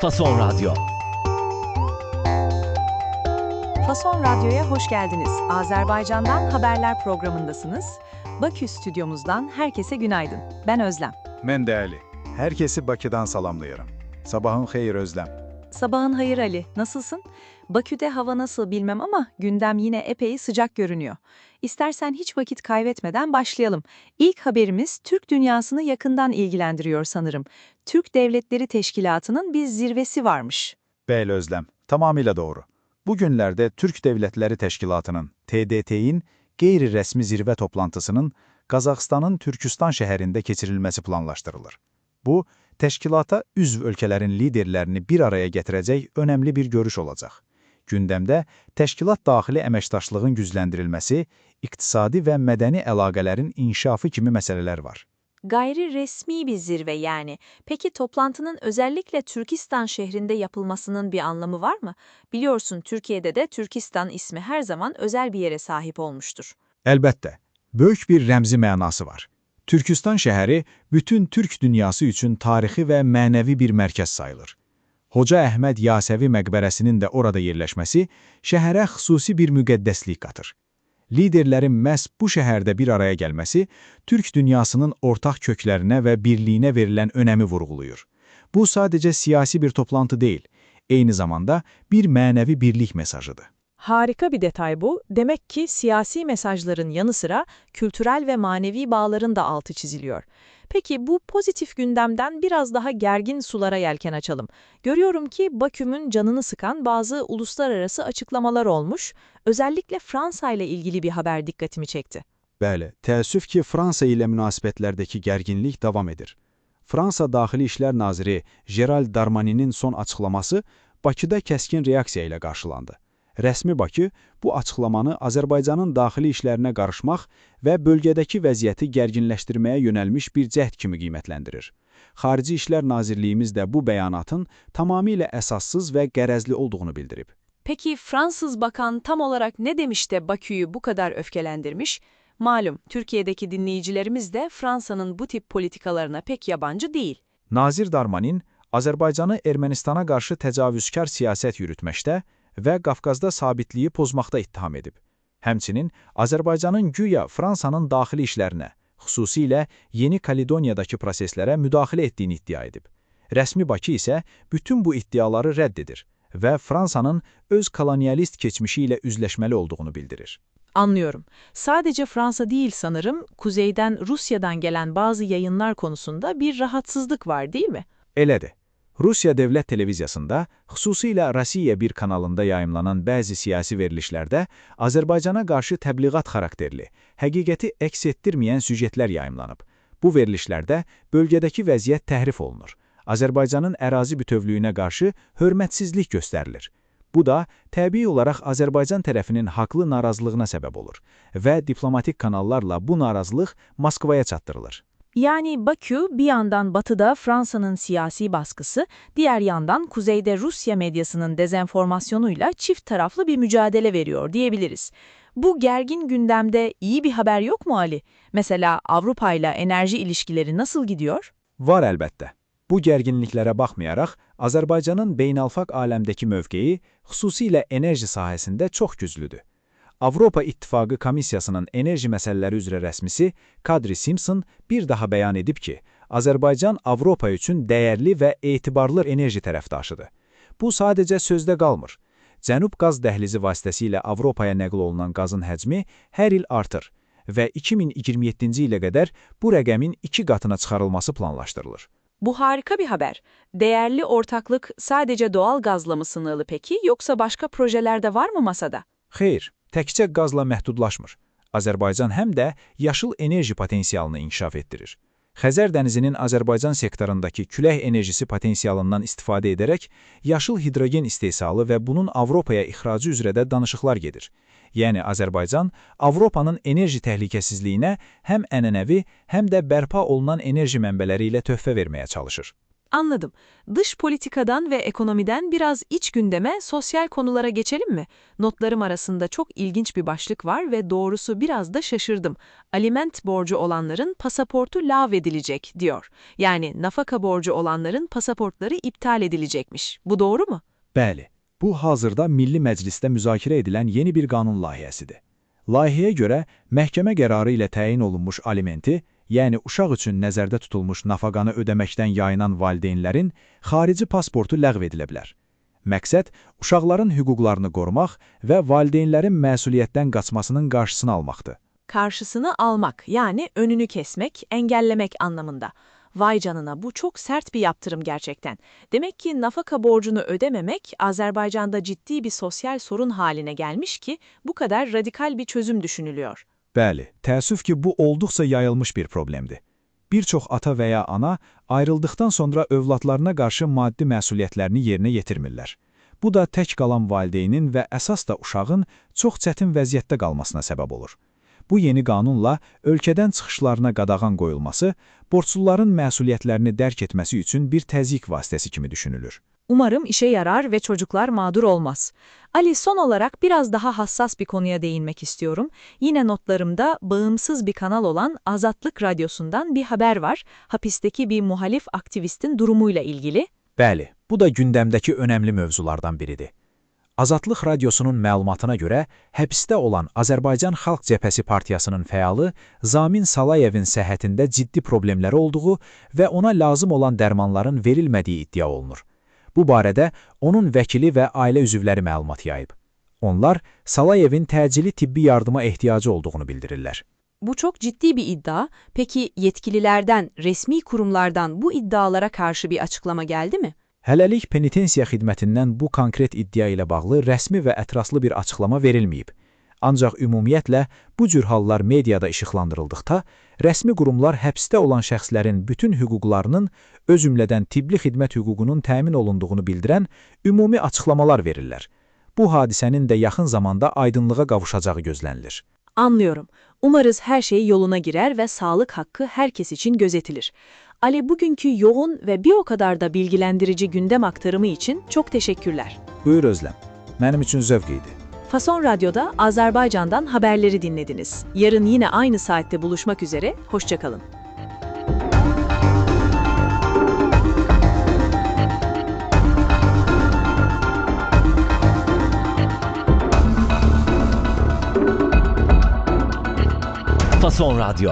Fason Radyo. Fason Radyo'ya hoş geldiniz. Azerbaycan'dan haberler programındasınız. Bakü stüdyomuzdan herkese günaydın. Ben Özlem. Mən də Əli. Herkesi Bakıdan salamlayıram. Sabahın xeyir Özlem. Sabahın hayır Ali, nasılsın? Bakü'de hava nasıl bilmem ama gündem yine epey sıcak görünüyor. İstersen hiç vakit kaybetmeden başlayalım. İlk haberimiz Türk dünyasını yakından ilgilendiriyor sanırım. Türk Devletleri Teşkilatı'nın bir zirvesi varmış. Bəli Özlem, tamamıyla doğru. Bugünlerde Türk Devletleri Teşkilatı'nın, TDT'nin qeyri-rəsmi zirvə toplantısının Qazaxstanın Türkistan şəhərində keçirilməsi planlaşdırılır. Bu, təşkilata üzv ölkələrin liderlərini bir araya gətirəcək önemli bir görüş olacaq. Gündəmdə təşkilat daxili əməkdaşlığın gücləndirilməsi, iqtisadi və mədəni əlaqələrin inkişafı kimi məsələlər var. Gayri resmi bir zirve yani. Peki toplantının özellikle Türkistan şehrinde yapılmasının bir anlamı var mı? Biliyorsun Türkiye'de de Türkistan ismi her zaman özel bir yere sahip olmuştur. Əlbəttə, böyük bir rəmzi mənası var. Türkistan şəhəri bütün Türk dünyası üçün tarixi və mənəvi bir mərkəz sayılır. Hoca Əhməd Yasəvi məqbərəsinin də orada yerləşməsi şəhərə xüsusi bir müqəddəslik qatır. Liderlərin məhz bu şəhərdə bir araya gəlməsi Türk dünyasının ortaq köklərinə və birliyinə verilən önəmi vurğulayır. Bu sadəcə siyasi bir toplantı deyil, eyni zamanda bir mənəvi birlik mesajıdır. Harika bir detay bu. Demek ki siyasi mesajların yanı sıra kültürel ve manevi bağların da altı çiziliyor. Peki bu pozitif gündemden biraz daha gergin sulara yelken açalım. Görüyorum ki Bakü'nün canını sıkan bazı uluslararası açıklamalar olmuş. Özellikle Fransa ile ilgili bir haber dikkatimi çekti. Bəli, təəssüf ki, Fransa ilə münasibətlərdəki gərginlik davam edir. Fransa Daxili İşlər Naziri Gérald Darmanin'in son açıqlaması Bakıda kəskin reaksiya ilə qarşılandı. Rəsmi Bakı bu açıqlamanı Azərbaycanın daxili işlərinə qarışmaq və bölgədəki vəziyyəti gərginləşdirməyə yönəlmiş bir cəhd kimi qiymətləndirir. Xarici İşlər Nazirliyimiz də bu bəyanatın tamamilə əsassız və qərəzli olduğunu bildirib. Peki Fransız bakan tam olarak ne demiş de Bakü'yü bu kadar öfkelendirmiş? Malum Türkiye'deki dinleyicilerimiz de Fransa'nın bu tip politikalarına pek yabancı değil. Nazir Darmanin, Azərbaycanı Ermənistana qarşı təcavüzkar siyasət yürütməkdə və Qafqazda sabitliyi pozmaqda ittiham edib. Həmçinin Azərbaycanın güya Fransanın daxili işlərinə, xüsusilə Yeni Kaledoniyadakı proseslərə müdaxilə etdiyini iddia edib. Rəsmi Bakı isə bütün bu iddiaları rədd edir və Fransanın öz kolonyalist keçmişi ilə üzləşməli olduğunu bildirir. Anlıyorum. Sadece Fransa değil sanırım, kuzeyden Rusya'dan gelen bazı yayınlar konusunda bir rahatsızlık var değil mi? Elədir. Rusiya Dövlət Televiziyasında, xüsusilə Rasiya 1 kanalında yayımlanan bəzi siyasi verilişlərdə Azərbaycana qarşı təbliğat xarakterli, həqiqəti əks etdirməyən süjetlər yayımlanıb. Bu verilişlərdə bölgədəki vəziyyət təhrif olunur. Azərbaycanın ərazi bütövlüyünə qarşı hörmətsizlik göstərilir. Bu da təbii olaraq Azərbaycan tərəfinin haqlı narazılığına səbəb olur və diplomatik kanallarla bu narazılıq Moskvaya çatdırılır. Yani Bakü bir yandan batıda Fransa'nın siyasi baskısı, diğer yandan kuzeyde Rusya medyasının dezenformasyonuyla çift taraflı bir mücadele veriyor diyebiliriz. Bu gergin gündemde iyi bir haber yok mu Ali? Mesela Avrupa ile enerji ilişkileri nasıl gidiyor? Var əlbəttə. Bu gərginliklərə baxmayaraq, Azərbaycanın beynəlxalq aləmdəki mövqeyi xüsusilə enerji sahəsində çox güclüdür. Avropa İttifaqı Komissiyasının enerji məsələləri üzrə rəsmisi Kadri Simpson bir daha bəyan edib ki, Azərbaycan Avropa üçün dəyərli və etibarlı enerji tərəfdaşıdır. Bu sadəcə sözdə qalmır. Cənub qaz dəhlizi vasitəsilə Avropaya nəql olunan qazın həcmi hər il artır və 2027-ci ilə qədər bu rəqəmin 2 qatına çıxarılması planlaşdırılır. Bu harika bir haber. Değerli ortaklık sadece doğal gazla mı sınırlı peki, yoksa başka projeler de var mı masada? Xeyr, təkcə qazla məhdudlaşmır. Azərbaycan həm də yaşıl enerji potensialını inkişaf etdirir. Xəzər dənizinin Azərbaycan sektorundakı külək enerjisi potensialından istifadə edərək yaşıl hidrogen istehsalı və bunun Avropaya ixracı üzrə də danışıqlar gedir. Yəni Azərbaycan, Avropanın enerji təhlükəsizliyinə həm ənənəvi, həm də bərpa olunan enerji mənbələri ilə töhfə verməyə çalışır. Anladım. Dış politikadan ve ekonomiden biraz iç gündeme, sosyal konulara geçelim mi? Notlarım arasında çok ilginç bir başlık var ve doğrusu biraz da şaşırdım. Aliment borcu olanların pasaportu lağvedilecek diyor. Yani nafaka borcu olanların pasaportları iptal edilecekmiş. Bu doğru mu? Bəli, bu hazırda Milli Məclisdə müzakirə edilən yeni bir qanun layihəsidir. Layihəyə görə məhkəmə qərarı ilə təyin olunmuş alimenti, yəni uşaq üçün nəzərdə tutulmuş nafaqanı ödəməkdən yayınan valideynlərin xarici pasportu ləğv edilə bilər. Məqsəd, uşaqların hüquqlarını qorumaq və valideynlərin məsuliyyətdən qaçmasının qarşısını almaqdır. Karşısını almak, yani önünü kesmek, engellemek anlamında. Vay canına, bu çok sert bir yaptırım gerçekten. Demek ki nafaka borcunu ödememek Azerbaycan'da ciddi bir sosyal sorun haline gelmiş ki bu kadar radikal bir çözüm düşünülüyor. Bəli, təəssüf ki, bu olduqca yayılmış bir problemdir. Bir çox ata və ya ana ayrıldıqdan sonra övladlarına qarşı maddi məsuliyyətlərini yerinə yetirmirlər. Bu da tək qalan valideynin və əsas da uşağın çox çətin vəziyyətdə qalmasına səbəb olur. Bu yeni qanunla ölkədən çıxışlarına qadağan qoyulması, borçluların məsuliyyətlərini dərk etməsi üçün bir təzyiq vasitəsi kimi düşünülür. Umarım işe yarar ve çocuklar mağdur olmaz. Ali, son olarak biraz daha hassas bir konuya değinmek istiyorum. Yine notlarımda bağımsız bir kanal olan Azatlık Radyosu'ndan bir haber var. Hapisteki bir muhalif aktivistin durumuyla ilgili. Bəli, bu da gündəmdəki önəmli mövzulardan biridir. Azadlıq Radyosunun məlumatına görə, həbsdə olan Azərbaycan Xalq Cəbhəsi Partiyasının fəalı Zamin Salayevin səhhətində ciddi problemləri olduğu və ona lazım olan dərmanların verilmədiyi iddia olunur. Bu barədə onun vəkili və ailə üzvləri məlumat yayıb. Onlar, Salayevin təcili tibbi yardıma ehtiyacı olduğunu bildirirlər. Bu çok ciddi bir iddia. Peki yetkililerden, resmi kurumlardan bu iddialara karşı bir açıklama geldi mi? Hələlik penitensiya xidmətindən bu konkret iddia ilə bağlı rəsmi və ətraflı bir açıqlama verilməyib. Ancaq ümumiyyətlə, bu cür hallar mediada işıqlandırıldıqda, rəsmi qurumlar həbsdə olan şəxslərin bütün hüquqlarının, öz cümlədən tibbi xidmət hüququnun təmin olunduğunu bildirən ümumi açıqlamalar verirlər. Bu hadisənin də yaxın zamanda aydınlığa qavuşacağı gözlənilir. Anlıyorum. Umarız her şey yoluna girer ve sağlık hakkı herkes için gözetilir. Ali, bugünkü yoğun ve bir o kadar da bilgilendirici gündem aktarımı için çok teşekkürler. Buyur Özlem, mənim üçün zövq idi. Fason Radyo'da Azerbaycan'dan haberleri dinlediniz. Yarın yine aynı saatte buluşmak üzere, hoşça kalın. Fason Radyo